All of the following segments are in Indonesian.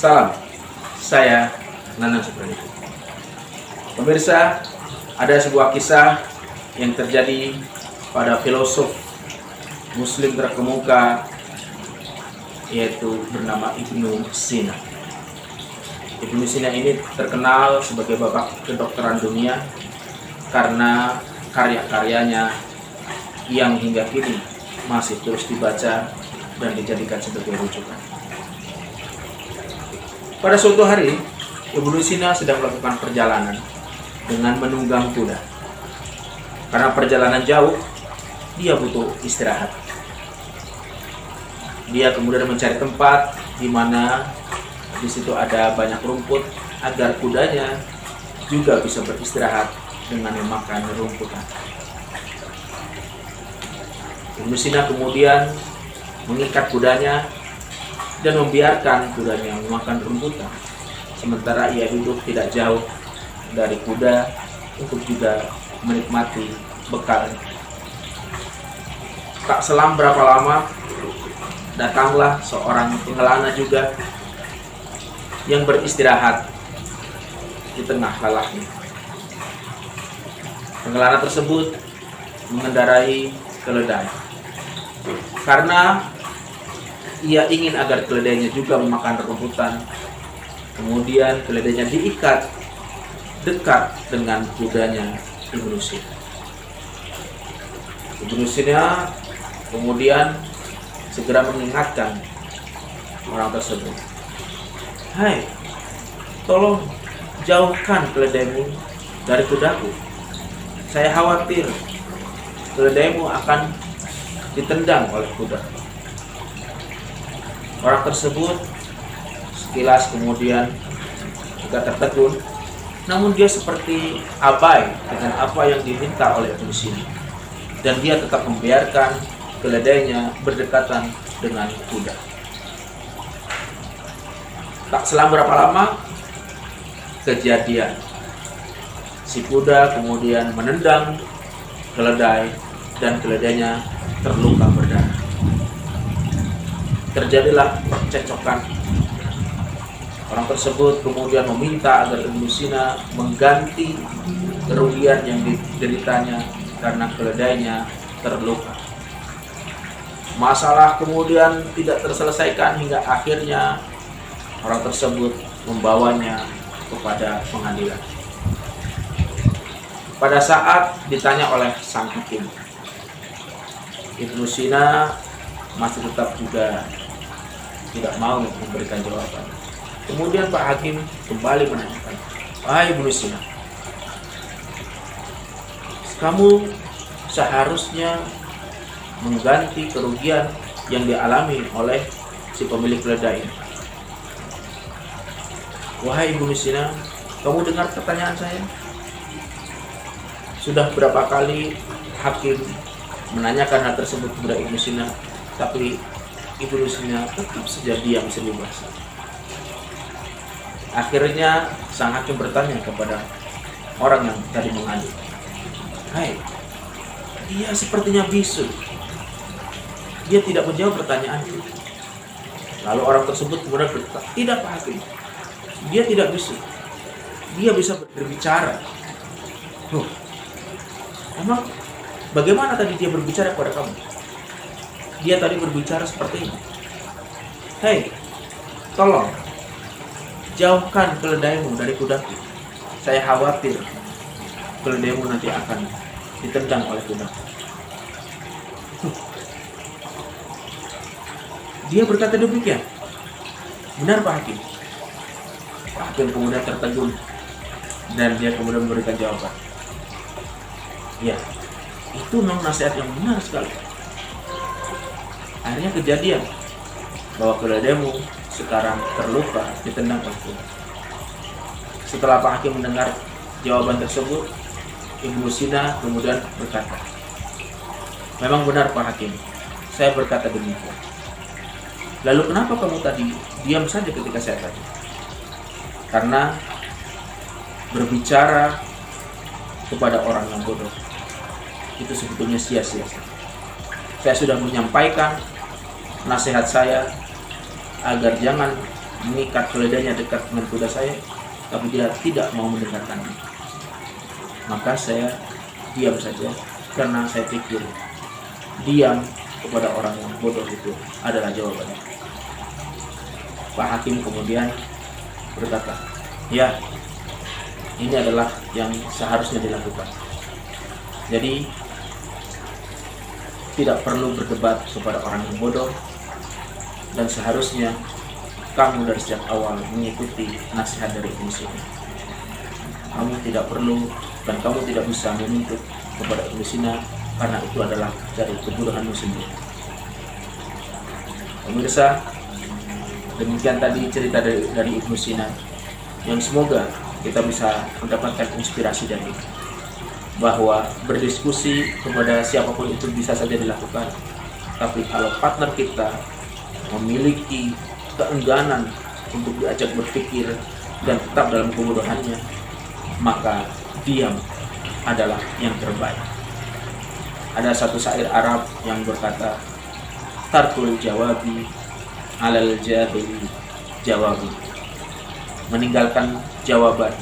Salam, saya Nanang Supriyadi. Pemirsa, ada sebuah kisah yang terjadi pada filosof Muslim terkemuka, yaitu bernama Ibnu Sina. Ibnu Sina ini terkenal sebagai bapak kedokteran dunia karena karya-karyanya yang hingga kini masih terus dibaca dan dijadikan sebagai rujukan. Pada suatu hari, Ibnu Sina sedang melakukan perjalanan dengan menunggang kuda. Karena perjalanan jauh, dia butuh istirahat. Dia kemudian mencari tempat di mana di situ ada banyak rumput agar kudanya juga bisa beristirahat dengan memakan rumputan. Ibnu Sina kemudian mengikat kudanya dan membiarkan kudanya memakan rumputan, sementara ia duduk tidak jauh dari kuda untuk juga menikmati bekal. Tak selang berapa lama, datanglah seorang pengelana juga yang beristirahat di tengah lelahnya. Pengelana tersebut mengendarai keledai karena ia ingin agar keledainya juga memakan rumputan. Kemudian keledainya diikat dekat dengan kudanya Ibnu Sina. Ibnu Sina kemudian segera mengingatkan orang tersebut, "Hai, tolong jauhkan keledaimu dari kudaku. Saya khawatir keledaimu akan ditendang oleh kuda." Orang tersebut sekilas kemudian juga tertegun, namun dia seperti abai dengan apa yang diminta oleh Ibnu Sina, dan dia tetap membiarkan keledainya berdekatan dengan kuda. Tak selang berapa lama, kejadian si kuda kemudian menendang keledai dan keledainya terluka berdarah. Terjadilah percekcokan. Orang tersebut kemudian meminta agar Ibnu Sina mengganti kerugian yang dideritanya karena keledainya terluka. Masalah kemudian tidak terselesaikan hingga akhirnya orang tersebut membawanya kepada pengadilan. Pada saat ditanya oleh sang hakim, Ibnu Sina masih tetap juga tidak mau memberikan jawaban. Kemudian Pak Hakim kembali menanyakan, "Wahai Ibnu Sina, kamu seharusnya mengganti kerugian yang dialami oleh si pemilik keledai ini. Wahai Ibnu Sina, kamu dengar pertanyaan saya? Sudah berapa kali hakim menanyakan hal tersebut kepada Ibnu Sina, tapi Ibnu Sina tetap saja diam selubasa." Akhirnya sang hakim bertanya kepada orang yang tadi mengadu, "Hai, dia sepertinya bisu. Dia tidak menjawab pertanyaanku." Lalu orang tersebut kemudian berkata, "Tidak Pak Hakim, dia tidak bisu. Dia bisa berbicara." "Loh, emang bagaimana tadi dia berbicara kepada kamu?" "Dia tadi berbicara seperti ini. Hei, tolong jauhkan keledaimu dari kudaku. Saya khawatir keledaimu nanti akan ditendang oleh kudaku." Dia berkata demikian. "Benar Pak Hakim." Pak Hakim kemudian tertegun dan dia kemudian memberikan jawaban, "Ya, itu memang nasihat yang benar sekali." Akhirnya kejadian bahwa keledaimu sekarang terluka ditendang oleh kuda. Setelah Pak Hakim mendengar jawaban tersebut, Ibnu Sina kemudian berkata, "Memang benar Pak Hakim, saya berkata demikian. Lalu kenapa kamu tadi diam saja ketika saya tanya?" "Karena berbicara kepada orang yang bodoh itu sebetulnya sia-sia. Saya sudah menyampaikan nasihat saya agar jangan mengikat keledainya dekat dengan kuda saya, tapi dia tidak mau mendengarkan. Maka saya diam saja, karena saya pikir diam kepada orang yang bodoh itu adalah jawabannya. Pak Hakim kemudian berkata, ya, ini adalah yang seharusnya dilakukan. Jadi tidak perlu berdebat kepada orang yang bodoh, dan seharusnya kamu dari sejak awal mengikuti nasihat dari Ibnu Sina. Kamu tidak perlu dan kamu tidak bisa menuntut kepada Ibnu Sina, karena itu adalah dari kebodohanmu sendiri. Pemirsa, demikian tadi cerita dari Ibnu Sina, yang semoga kita bisa mendapatkan inspirasi dari itu, bahwa berdiskusi kepada siapapun itu bisa saja dilakukan, tapi kalau partner kita memiliki keengganan untuk diajak berpikir dan tetap dalam kebodohannya, maka diam adalah yang terbaik. Ada satu syair Arab yang berkata, tarkul jawabi alal jahili jawabi, meninggalkan jawaban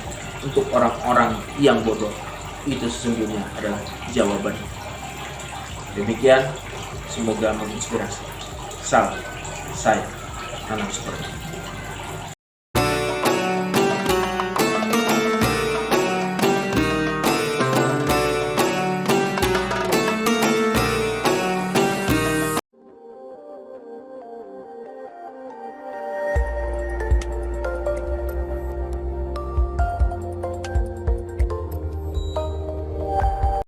untuk orang-orang yang bodoh itu sesungguhnya adalah jawaban. Demikian, semoga menginspirasi. Salam saya Nanang Seperti.